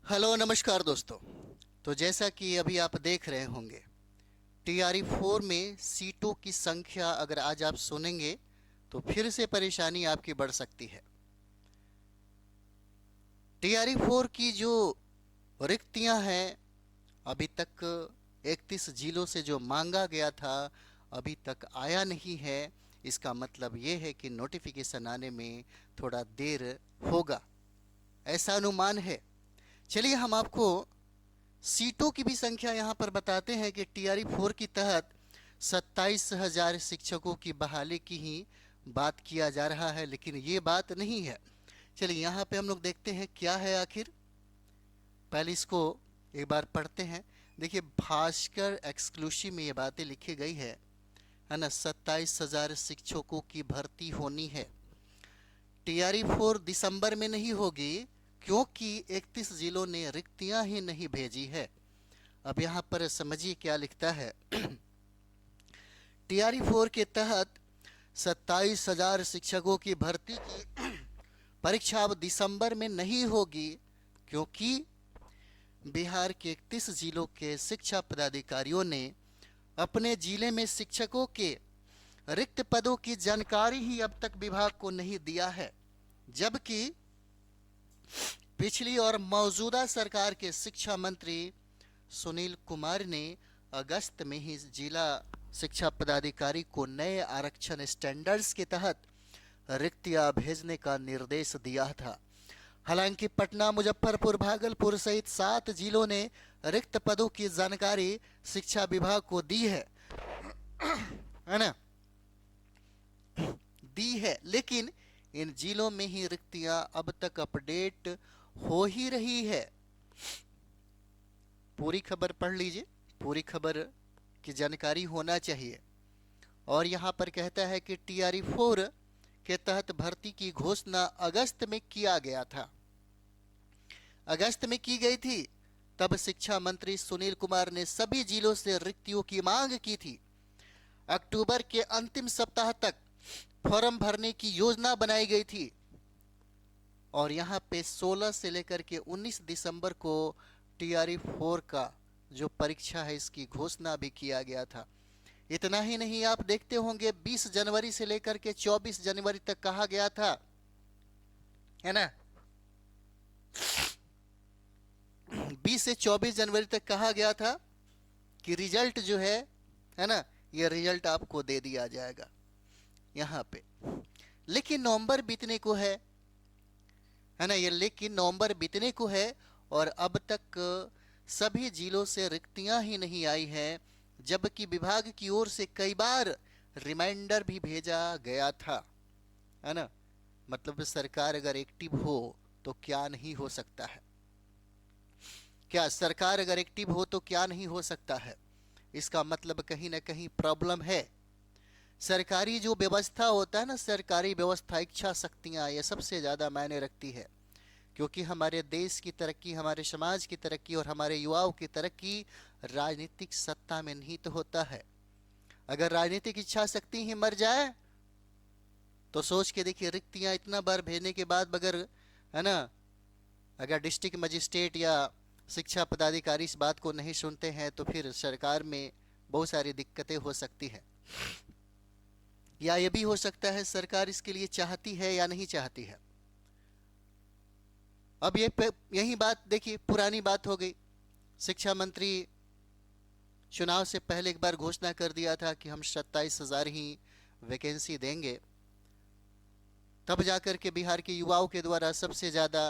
Hello नमस्कार दोस्तों। तो जैसा कि अभी आप देख रहे होंगे, टीआरई 4 में सीटों की संख्या अगर आज आप सुनेंगे तो फिर से परेशानी आपकी बढ़ सकती है। टीआरई 4 की जो रिक्तियां हैं, अभी तक 31 जिलों से जो मांगा गया था अभी तक आया नहीं है। इसका मतलब ये है कि नोटिफिकेशन आने में थोड़ा देर होगा, ऐसा अनुमान है। चलिए हम आपको सीटों की भी संख्या यहाँ पर बताते हैं कि टीआरई 4 के तहत 27,000 शिक्षकों की बहाली की ही बात किया जा रहा है, लेकिन ये बात नहीं है। चलिए यहाँ पे हम लोग देखते हैं क्या है आखिर। पहले इसको एक बार पढ़ते हैं। देखिए, भास्कर एक्सक्लूसिव में ये बातें लिखी गई है ना। 27,000 शिक्षकों की भर्ती होनी है। टीआरई 4 दिसंबर में नहीं होगी क्योंकि 31 जिलों ने रिक्तियां ही नहीं भेजी है। अब यहाँ पर समझिए क्या लिखता है। टीआरई 4 के तहत 27,000 शिक्षकों की भर्ती की परीक्षा अब दिसंबर में नहीं होगी क्योंकि बिहार के 31 जिलों के शिक्षा पदाधिकारियों ने अपने जिले में शिक्षकों के रिक्त पदों की जानकारी ही अब तक विभाग को नहीं दिया है, जबकि पिछली और मौजूदा सरकार के शिक्षा मंत्री सुनील कुमार ने अगस्त में ही जिला शिक्षा पदाधिकारी को नए आरक्षण स्टैंडर्ड्स के तहत रिक्तियां भेजने का निर्देश दिया था। हालांकि पटना, मुजफ्फरपुर, भागलपुर सहित 7 जिलों ने रिक्त पदों की जानकारी शिक्षा विभाग को दी है ना, दी है, लेकिन इन जिलों में ही रिक्तियां अब तक अपडेट हो ही रही है। पूरी खबर पढ़ लीजिए, पूरी खबर की जानकारी होना चाहिए। और यहाँ पर कहता है कि टीआरई 4 के तहत भर्ती की घोषणा अगस्त में किया गया था, अगस्त में की गई थी। तब शिक्षा मंत्री सुनील कुमार ने सभी जिलों से रिक्तियों की मांग की थी। अक्टूबर के अंतिम सप्ताह तक फॉर्म भरने की योजना बनाई गई थी और यहाँ पे 16 से लेकर के 19 दिसंबर को टीआरई 4 का जो परीक्षा है इसकी घोषणा भी किया गया था। इतना ही नहीं, आप देखते होंगे 20 जनवरी से लेकर के 24 जनवरी तक कहा गया था, है ना। 20 से 24 जनवरी तक कहा गया था कि रिजल्ट जो है ना, ये रिजल्ट आपको दे दिया जाएगा यहाँ पे। लेकिन नवंबर बीतने को है ना, ये लेकिन नवंबर बीतने को है और अब तक सभी जिलों से रिक्तियां ही नहीं आई हैं, जबकि विभाग की ओर से कई बार रिमाइंडर भी भेजा गया था, है ना। मतलब सरकार अगर एक्टिव हो तो क्या नहीं हो सकता है, क्या सरकार अगर एक्टिव हो तो क्या नहीं हो सकता है। इसका मतलब कहीं ना कहीं प्रॉब्लम है। सरकारी जो व्यवस्था होता है ना, सरकारी व्यवस्था, इच्छा शक्तियां, ये सबसे ज़्यादा मायने रखती है, क्योंकि हमारे देश की तरक्की, हमारे समाज की तरक्की और हमारे युवाओं की तरक्की राजनीतिक सत्ता में निहित होता है। अगर राजनीतिक इच्छा शक्ति ही मर जाए तो सोच के देखिए, रिक्तियां इतना बार भेजने के बाद अगर, है ना, अगर डिस्ट्रिक्ट मजिस्ट्रेट या शिक्षा पदाधिकारी इस बात को नहीं सुनते हैं तो फिर सरकार में बहुत सारी दिक्कतें हो सकती है। या ये भी हो सकता है सरकार इसके लिए चाहती है या नहीं चाहती है। अब यही बात देखिए, पुरानी बात हो गई। शिक्षा मंत्री चुनाव से पहले एक बार घोषणा कर दिया था कि हम 27,000 ही वैकेंसी देंगे। तब जाकर के बिहार के युवाओं के द्वारा सबसे ज़्यादा,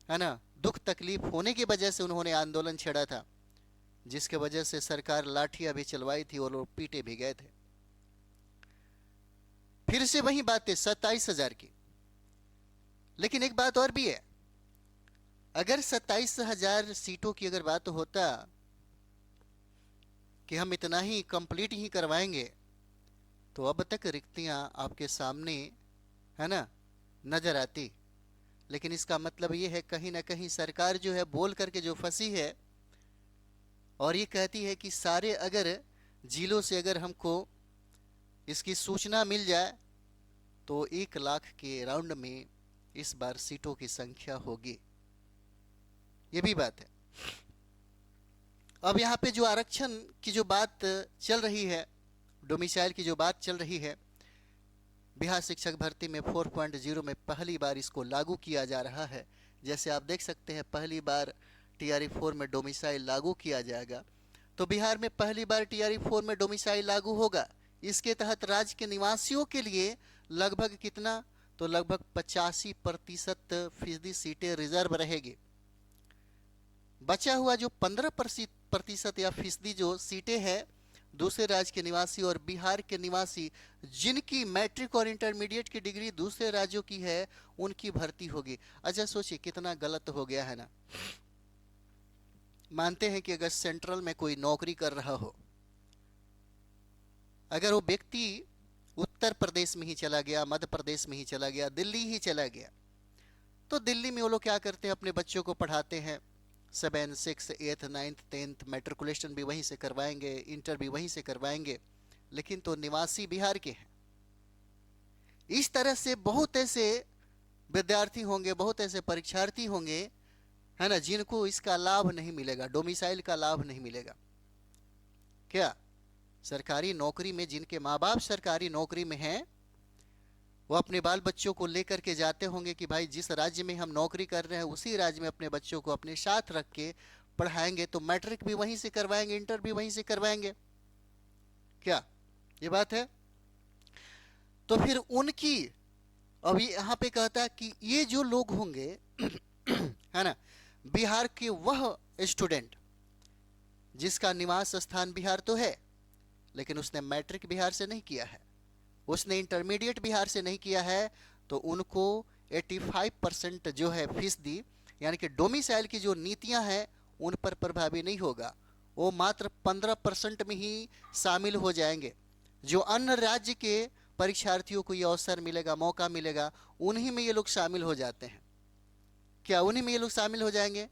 है ना, दुख तकलीफ होने की वजह से उन्होंने आंदोलन छेड़ा था, जिसके वजह से सरकार लाठियां भी चलवाई थी और लोग पीटे भी गए थे। फिर से वही बातें 27,000 की। लेकिन एक बात और भी है, अगर 27,000 सीटों की अगर बात होता कि हम इतना ही कंप्लीट ही करवाएंगे तो अब तक रिक्तियां आपके सामने, है ना, नजर आती। लेकिन इसका मतलब ये है कहीं ना कहीं सरकार जो है बोल करके जो फंसी है और ये कहती है कि सारे अगर जिलों से अगर हमको इसकी सूचना मिल जाए तो 1 लाख के राउंड में इस बार सीटों की संख्या होगी। ये भी बात है। अब यहाँ पे जो आरक्षण की जो बात चल रही है, डोमिसाइल की जो बात चल रही है, बिहार शिक्षक भर्ती में 4.0 में पहली बार इसको लागू किया जा रहा है। जैसे आप देख सकते हैं पहली बार टीआरई 4 में डोमिसाइल लागू किया जाएगा। तो बिहार में पहली बार टीआरई 4 में डोमिसाइल लागू होगा। इसके तहत राज्य के निवासियों के लिए लगभग कितना, तो लगभग 85% सीटें रिजर्व रहेगी। बचा हुआ जो 15% या फीसदी जो सीटें हैं दूसरे राज्य के निवासी और बिहार के निवासी जिनकी मैट्रिक और इंटरमीडिएट की डिग्री दूसरे राज्यों की है उनकी भर्ती होगी। अच्छा सोचिए कितना गलत हो गया है ना। मानते हैं कि अगर सेंट्रल में कोई नौकरी कर रहा हो, अगर वो व्यक्ति उत्तर प्रदेश में ही चला गया, मध्य प्रदेश में ही चला गया, दिल्ली ही चला गया, तो दिल्ली में वो लोग क्या करते हैं, अपने बच्चों को पढ़ाते हैं। 7, 6, 8, 9, 10 मैट्रिकुलेशन भी वहीं से करवाएंगे, इंटर भी वहीं से करवाएंगे, लेकिन तो निवासी बिहार के हैं। इस तरह से बहुत ऐसे विद्यार्थी होंगे, बहुत ऐसे परीक्षार्थी होंगे, है ना, जिनको इसका लाभ नहीं मिलेगा, डोमिसाइल का लाभ नहीं मिलेगा। क्या सरकारी नौकरी में जिनके माँ बाप सरकारी नौकरी में हैं, वो अपने बाल बच्चों को लेकर के जाते होंगे कि भाई जिस राज्य में हम नौकरी कर रहे हैं उसी राज्य में अपने बच्चों को अपने साथ रख के पढ़ाएंगे, तो मैट्रिक भी वहीं से करवाएंगे, इंटर भी वहीं से करवाएंगे। क्या ये बात है? तो फिर उनकी, अभी यहाँ पे कहता है कि ये जो लोग होंगे है ना, बिहार के वह स्टूडेंट जिसका निवास स्थान बिहार तो है, लेकिन उसने मैट्रिक बिहार से नहीं किया है, उसने इंटरमीडिएट बिहार से नहीं किया है, तो उनको 85% जो है फीसदी, यानी कि डोमिसाइल की जो नीतियां हैं उन पर प्रभावी नहीं होगा। वो मात्र 15% में ही शामिल हो जाएंगे। जो अन्य राज्य के परीक्षार्थियों को ये अवसर मिलेगा, मौका मिलेगा, उन्हीं में ये लोग शामिल हो जाते हैं। क्या उन्हीं में ये लोग शामिल हो जाएंगे?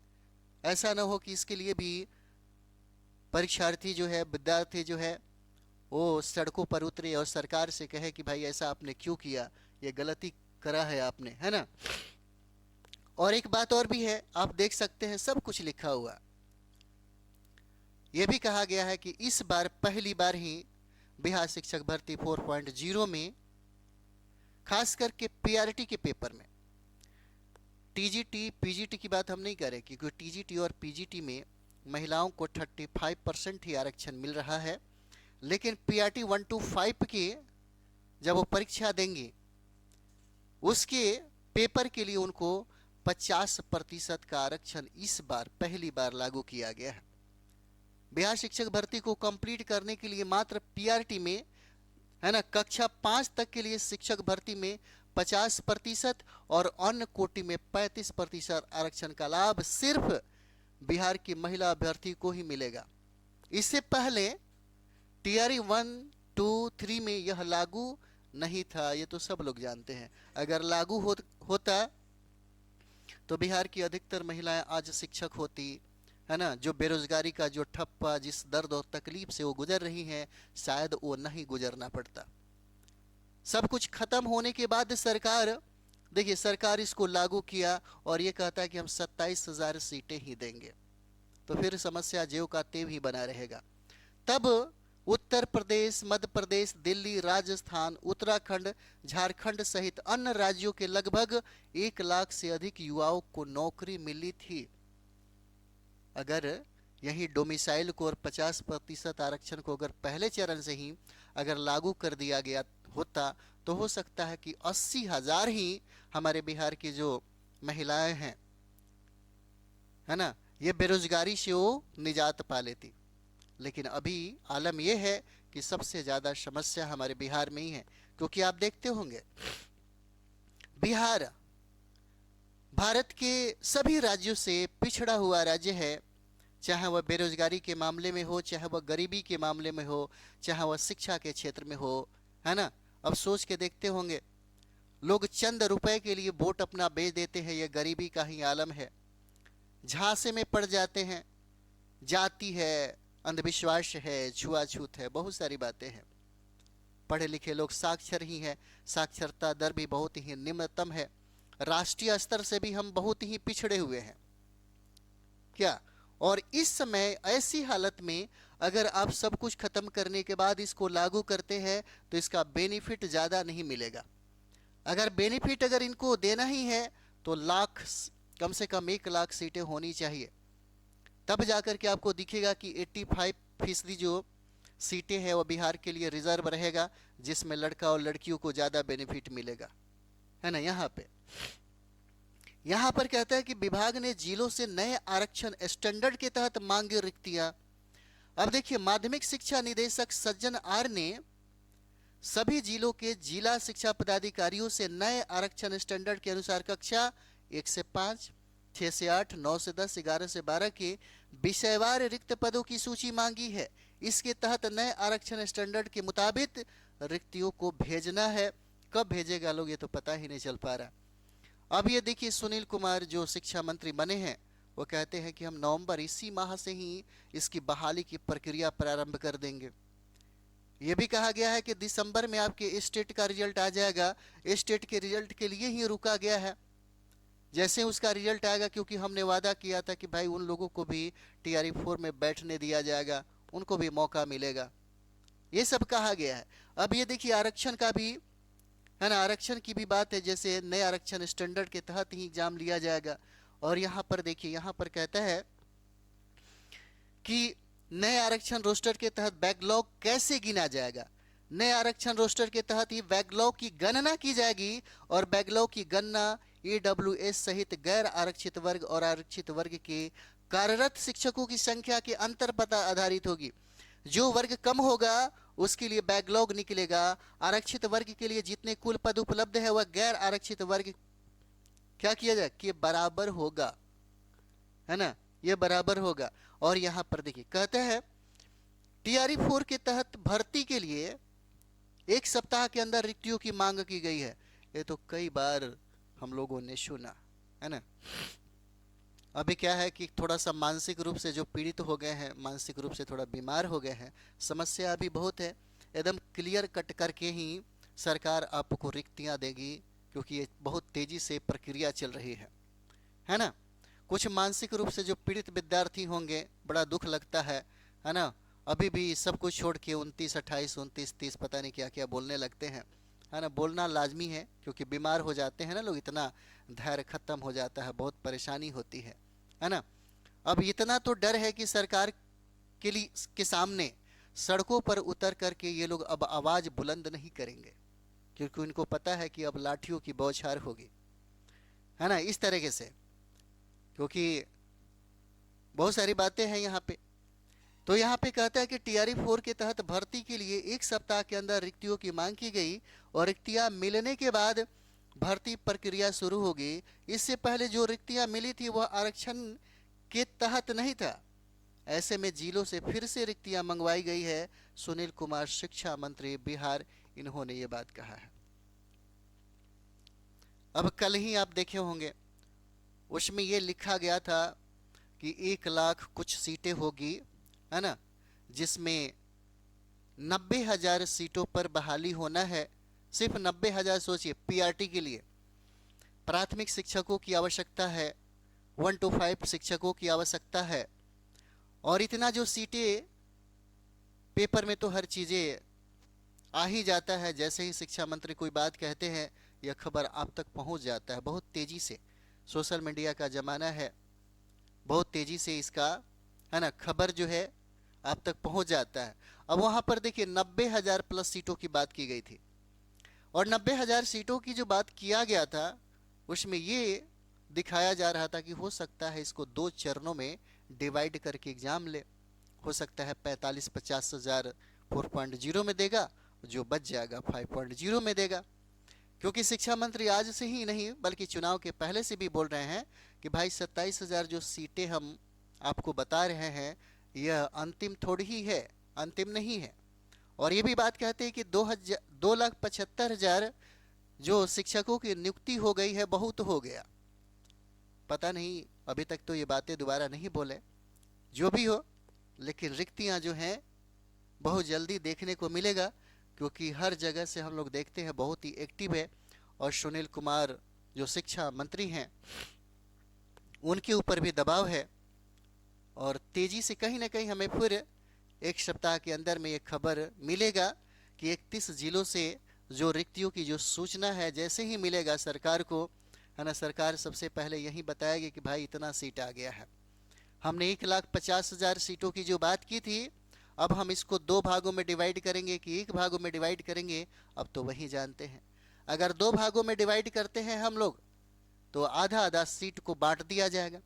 ऐसा ना हो कि इसके लिए भी परीक्षार्थी जो है, विद्यार्थी जो है, वो सड़कों पर उतरे और सरकार से कहे कि भाई ऐसा आपने क्यों किया, ये गलती करा है आपने, है ना। और एक बात और भी है, आप देख सकते हैं सब कुछ लिखा हुआ। यह भी कहा गया है कि इस बार पहली बार ही बिहार शिक्षक भर्ती 4.0 में, खास करके पीआरटी के पेपर में, टीजीटी पीजीटी की बात हम नहीं करें क्योंकि टीजीटी और पीजीटी में महिलाओं को 35% ही आरक्षण मिल रहा है, लेकिन पीआरटी 1 to 5 के जब वो परीक्षा देंगे उसके पेपर के लिए उनको 50% का आरक्षण इस बार पहली बार लागू किया गया है। बिहार शिक्षक भर्ती को कंप्लीट करने के लिए मात्र पीआरटी में, है ना, कक्षा 5 तक के लिए शिक्षक भर्ती में 50% और अन्य कोटि में 35% आरक्षण का लाभ सिर्फ बिहार की महिला अभ्यर्थी को ही मिलेगा। इससे पहले टीआरई 1, 2, 3 में यह लागू नहीं था, ये तो सब लोग जानते हैं। अगर लागू होता तो बिहार की अधिकतर महिलाएं आज शिक्षक होती, है ना। जो बेरोजगारी का जो ठप्पा, जिस दर्द और तकलीफ से वो गुजर रही हैं, शायद वो नहीं गुजरना पड़ता। सब कुछ खत्म होने के बाद सरकार, देखिए सरकार इसको लागू किया और ये कहता है कि हम 27,000 सीटें ही देंगे, तो फिर समस्या ज्यों का त्यों ही बना रहेगा। तब उत्तर प्रदेश, मध्य प्रदेश, दिल्ली, राजस्थान, उत्तराखंड, झारखंड सहित अन्य राज्यों के लगभग 1 लाख से अधिक युवाओं को नौकरी मिली थी। अगर यही डोमिसाइल को और 50% आरक्षण को अगर पहले चरण से ही अगर लागू कर दिया गया होता तो हो सकता है कि 80,000 ही हमारे बिहार की जो महिलाएं हैं, है ना, ये बेरोजगारी से वो निजात पा लेती। लेकिन अभी आलम यह है कि सबसे ज़्यादा समस्या हमारे बिहार में ही है, क्योंकि आप देखते होंगे बिहार भारत के सभी राज्यों से पिछड़ा हुआ राज्य है, चाहे वह बेरोजगारी के मामले में हो, चाहे वह गरीबी के मामले में हो, चाहे वह शिक्षा के क्षेत्र में हो, है ना। अब सोच के देखते होंगे, लोग चंद रुपए के लिए वोट अपना बेच देते हैं, यह गरीबी का ही आलम है। झांसे में पड़ जाते हैं, जाति है, अंधविश्वास है, छुआछूत है, बहुत सारी बातें हैं। पढ़े लिखे लोग साक्षर ही हैं, साक्षरता दर भी बहुत ही निम्नतम है, राष्ट्रीय स्तर से भी हम बहुत ही पिछड़े हुए हैं। क्या? और इस समय ऐसी हालत में अगर आप सब कुछ खत्म करने के बाद इसको लागू करते हैं तो इसका बेनिफिट ज़्यादा नहीं मिलेगा। अगर बेनिफिट अगर इनको देना ही है तो लाख, कम से कम 1 लाख सीटें होनी चाहिए, तब जाकर के आपको दिखेगा कि 85% जो सीटें हैं वो बिहार के लिए रिजर्व रहेगा, जिसमें लड़का और लड़कियों को ज़्यादा बेनिफिट मिलेगा, है ना। यहाँ पर कहता है कि विभाग ने जिलों से नए आरक्षण स्टैंडर्ड के तहत मांगी रिक्तियां। अब देखिए, माध्यमिक शिक्षा निदेशक सज्जन आर ने सभी जिलों के जिला शिक्षा पदाधिकारियों से नए आरक्षण स्टैंडर्ड के अनुसार कक्षा 1 से 5, 6 से 8, 9 से 10, 11 से 12 के विषयवार रिक्त पदों की सूची मांगी है। इसके तहत नए आरक्षण स्टैंडर्ड के मुताबिक रिक्तियों को भेजना है। कब भेजेगा लोग, ये तो पता ही नहीं चल पा रहा। अब ये देखिए, सुनील कुमार जो शिक्षा मंत्री बने हैं वो कहते हैं कि हम नवंबर इसी माह से ही इसकी बहाली की प्रक्रिया प्रारंभ कर देंगे। ये भी कहा गया है कि दिसंबर में आपके स्टेट का रिजल्ट आ जाएगा। स्टेट के रिजल्ट के लिए ही रुका गया है, जैसे उसका रिजल्ट आएगा, क्योंकि हमने वादा किया था कि भाई उन लोगों को भी टीआरई 4 में बैठने दिया जाएगा, उनको भी मौका मिलेगा, ये सब कहा गया है। अब ये देखिए, आरक्षण का भी है ना, आरक्षण की भी बात है, जैसे नए आरक्षण स्टैंडर्ड के तहत ही एग्जाम लिया जाएगा। और यहाँ पर देखिए, यहाँ पर कहता है कि नए आरक्षण रोस्टर के तहत बैकलॉग कैसे गिना जाएगा। नए आरक्षण रोस्टर के तहत ही बैकलॉग की गणना की जाएगी और बैकलॉग की गणना ईडब्ल्यूएस सहित गैर आरक्षित वर्ग और आरक्षित वर्ग के कार्यरत शिक्षकों की संख्या के अंतर पर आधारित होगी। जो वर्ग कम होगा उसके लिए बैकलॉग निकलेगा। आरक्षित वर्ग के लिए जितने कुल पद उपलब्ध है वह गैर आरक्षित वर्ग क्या किया जाए कि बराबर होगा, है ना, ये बराबर होगा। और यहां पर देखिए, कहते हैं टीआरई 4 के तहत भर्ती के लिए 1 सप्ताह के अंदर रिक्तियों की मांग की गई है। ये तो कई बार हम लोगों ने सुना, है ना। अभी क्या है कि थोड़ा सा मानसिक रूप से जो पीड़ित हो गए हैं, मानसिक रूप से थोड़ा बीमार हो गए हैं, समस्या अभी बहुत है। एकदम क्लियर कट करके ही सरकार आपको रिक्तियां देगी, क्योंकि ये बहुत तेजी से प्रक्रिया चल रही है ना। कुछ मानसिक रूप से जो पीड़ित विद्यार्थी होंगे, बड़ा दुख लगता है ना। अभी भी सब कुछ छोड़ के 29, 28, 29, 30 पता नहीं क्या क्या बोलने लगते हैं, है ना। बोलना लाजमी है, क्योंकि बीमार हो जाते हैं ना लोग, इतना धैर्य खत्म हो जाता है, बहुत परेशानी होती है ना। अब इतना तो डर है कि सरकार के सामने सड़कों पर उतर करके ये लोग अब आवाज बुलंद नहीं करेंगे, क्योंकि उनको पता है कि अब लाठियों की बौछार होगी, है ना, इस तरीके से। क्योंकि बहुत सारी बातें हैं यहाँ पे। तो यहाँ पे कहता है कि टीआरई 4 के तहत भर्ती के लिए 1 सप्ताह के अंदर रिक्तियों की मांग की गई और रिक्तियां मिलने के बाद भर्ती प्रक्रिया शुरू होगी। इससे पहले जो रिक्तियां मिली थी वह आरक्षण के तहत नहीं था। ऐसे में जिलों से फिर से रिक्तियां मंगवाई गई है। सुनील कुमार शिक्षा मंत्री बिहार, इन्होंने ये बात कहा है। अब कल ही आप देखे होंगे, उसमें ये लिखा गया था कि 1 लाख कुछ सीटें होगी, है ना, जिसमें 90,000 सीटों पर बहाली होना है। सिर्फ 90,000, सोचिए, पीआरटी के लिए प्राथमिक शिक्षकों की आवश्यकता है, 1 to 5 शिक्षकों की आवश्यकता है। और इतना जो सीटें, पेपर में तो हर चीज़ें आ ही जाता है, जैसे ही शिक्षा मंत्री कोई बात कहते हैं यह खबर आप तक पहुंच जाता है बहुत तेज़ी से। सोशल मीडिया का ज़माना है, बहुत तेज़ी से इसका, है ना, खबर जो है आप तक पहुंच जाता है। अब वहाँ पर देखिए 90,000 प्लस सीटों की बात की गई थी, और 90,000 सीटों की जो बात किया गया था उसमें ये दिखाया जा रहा था कि हो सकता है इसको 2 चरणों में डिवाइड करके एग्ज़ाम ले। हो सकता है 45-50 हज़ार 4.0 में देगा, जो बच जाएगा 5.0 में देगा। क्योंकि शिक्षा मंत्री आज से ही नहीं बल्कि चुनाव के पहले से भी बोल रहे हैं कि भाई 27,000 जो सीटें हम आपको बता रहे हैं यह अंतिम थोड़ी ही है, अंतिम नहीं है। और ये भी बात कहते हैं कि 2,75,000 जो शिक्षकों की नियुक्ति हो गई है, बहुत हो गया। पता नहीं, अभी तक तो ये बातें दोबारा नहीं बोले। जो भी हो, लेकिन रिक्तियां जो हैं बहुत जल्दी देखने को मिलेगा, क्योंकि हर जगह से हम लोग देखते हैं बहुत ही एक्टिव है। और सुनील कुमार जो शिक्षा मंत्री हैं उनके ऊपर भी दबाव है और तेजी से कहीं ना कहीं हमें फिर एक सप्ताह के अंदर में ये खबर मिलेगा कि 31 जिलों से जो रिक्तियों की जो सूचना है जैसे ही मिलेगा सरकार को, है ना, सरकार सबसे पहले यही बताएगी कि भाई इतना सीट आ गया है। हमने 1,50,000 सीटों की जो बात की थी, अब हम इसको दो भागों में डिवाइड करेंगे कि एक भागों में डिवाइड करेंगे, अब तो वही जानते हैं। अगर दो भागों में डिवाइड करते हैं हम लोग तो आधा आधा सीट को बांट दिया जाएगा।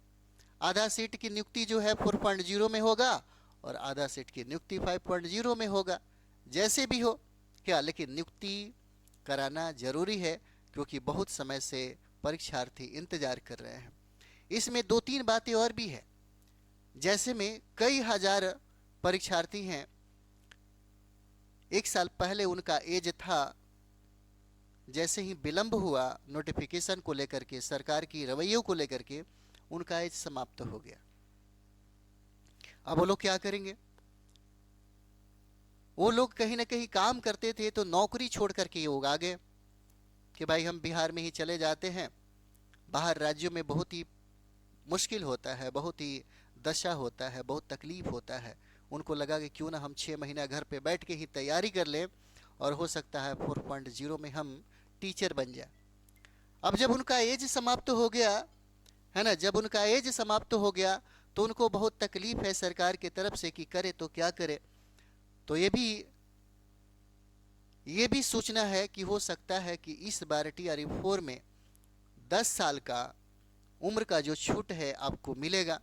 आधा सीट की नियुक्ति जो है 4.0 में होगा और आधा सीट की नियुक्ति 5.0 में होगा। जैसे भी हो क्या, लेकिन नियुक्ति कराना जरूरी है क्योंकि बहुत समय से परीक्षार्थी इंतजार कर रहे हैं। इसमें दो तीन बातें और भी है। जैसे में कई हजार परीक्षार्थी हैं, एक साल पहले उनका एज था, जैसे ही विलंब हुआ नोटिफिकेशन को लेकर के, सरकार की रवैयों को लेकर के, उनका एज समाप्त हो गया। अब वो लोग क्या करेंगे? वो लोग कहीं ना कहीं काम करते थे तो नौकरी छोड़ करके ये लोग आ गए कि भाई हम बिहार में ही चले जाते हैं। बाहर राज्यों में बहुत ही मुश्किल होता है, बहुत ही दशा होता है, बहुत तकलीफ होता है। उनको लगा कि क्यों ना हम 6 महीना घर पे बैठ के ही तैयारी कर लें और हो सकता है 4.0 में हम टीचर बन जाए। अब जब उनका एज समाप्त हो गया, है ना, जब उनका एज समाप्त हो गया तो उनको बहुत तकलीफ है सरकार की तरफ से कि करे तो क्या करे। तो ये भी सोचना है कि हो सकता है कि इस बार TRE 4 में 10 साल का उम्र का जो छूट है आपको मिलेगा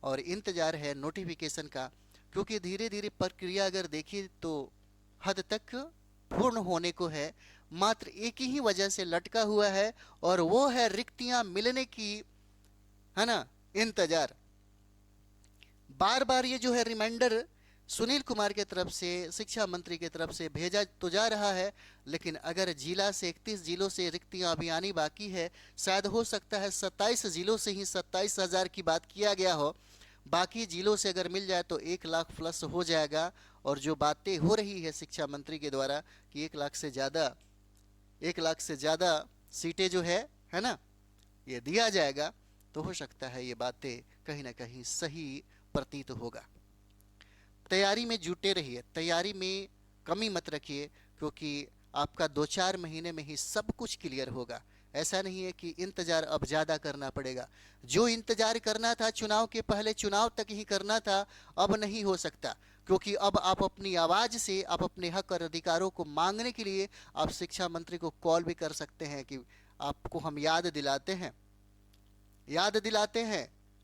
और इंतजार है नोटिफिकेशन का, क्योंकि धीरे धीरे प्रक्रिया अगर देखिए तो हद तक पूर्ण होने को है। मात्र एक ही वजह से लटका हुआ है और वो है रिक्तियां मिलने की, है ना, इंतजार। बार बार ये जो है रिमाइंडर सुनील कुमार के तरफ से, शिक्षा मंत्री की तरफ से भेजा तो जा रहा है, लेकिन अगर जिला से 31 जिलों से रिक्तियां अभी आनी बाकी है, शायद हो सकता है 27 जिलों से ही 27,000 की बात किया गया हो। बाकी जिलों से अगर मिल जाए तो 1 लाख प्लस हो जाएगा। और जो बातें हो रही है शिक्षा मंत्री के द्वारा कि 1 लाख से ज़्यादा सीटें जो है ना, ये दिया जाएगा, तो हो सकता है ये बातें कहीं ना कहीं सही प्रतीत होगा। तैयारी में जुटे रहिए, तैयारी में कमी मत रखिए, क्योंकि आपका 2-4 महीने में ही सब कुछ क्लियर होगा। ऐसा नहीं है कि इंतजार अब ज़्यादा करना पड़ेगा। जो इंतजार करना था चुनाव के पहले, चुनाव तक ही करना था, अब नहीं हो सकता, क्योंकि अब आप अपनी आवाज़ से आप अपने हक और अधिकारों को मांगने के लिए आप शिक्षा मंत्री को कॉल भी कर सकते हैं कि आपको हम याद दिलाते हैं,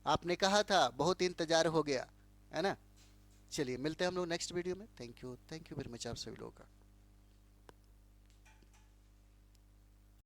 आपने कहा था बहुत इंतजार हो गया, है ना। चलिए मिलते हैं हम लोग नेक्स्ट वीडियो में। थैंक यू वेरी मच आप सभी लोगों का।